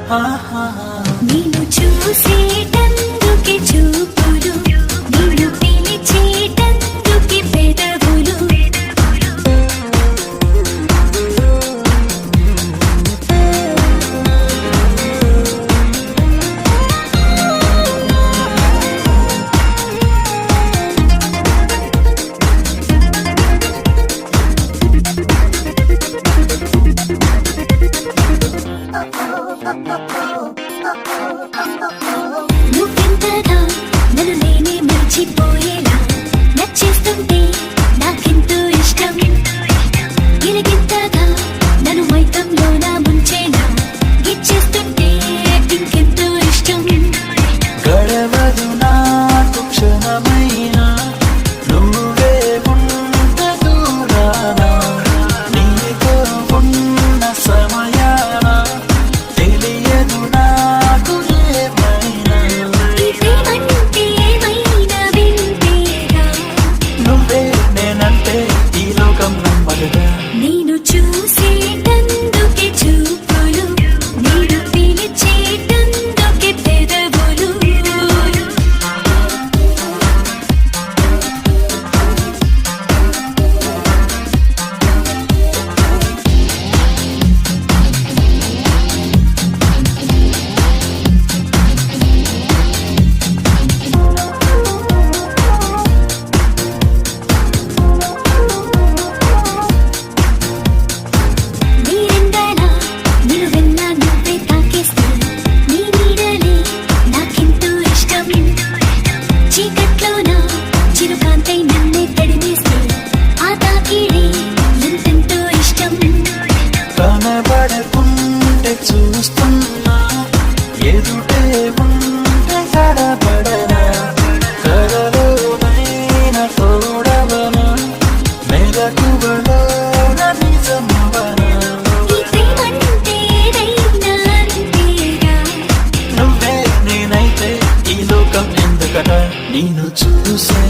నిన్ను చూసేటందుకే చూపులు, నిన్ను పిలిచేటందుకే పెదవులు. నువ్వెంతగా నన్ను నేనే మర్చిపోయేలా నచ్చేస్తుంటే నాకెంతో ఇష్టం. గిలిగింతగా నన్ను మైకంలోన ముంచేలా గిచ్చేస్తుంటే ఇంకెంతో ఇష్టం. గడవదు నాకు క్షణమైనా నువ్వే ఉంట దూరాన, నీతో ఉన్న సమయాన తెలియదు నాకు ఏమైనా. ఇదేమంటే ఏమైనా వింటేగా, నువ్వే నేనంటే ఈ లోకం నమ్మదుగా. నేను చూసేటందుకే చూపులు, నేను పిలిచేటందుకే పెదవులు. నీరెండలా నిలువెల్లా నువ్వే తాకేస్తే నీ నీడలే నాకెంతో ఇష్టం. చీకట్లోన చిరుకాంతై నన్నే తడిమేస్తే ఆ తాకిడే ఎంతెంతో ఇష్టం. కనబడకుంటే చూస్తున్నా, ఎదుటే ఉంటే కనబడనా, కలలోనైనా తోడవనా, మెలకువలోన నిజమవనా. ఇదేమంటే ఏదైనా అంతేగా, నువ్వే నేనైతే ఈ లోకం ఎందుకట. నిన్ను చూసే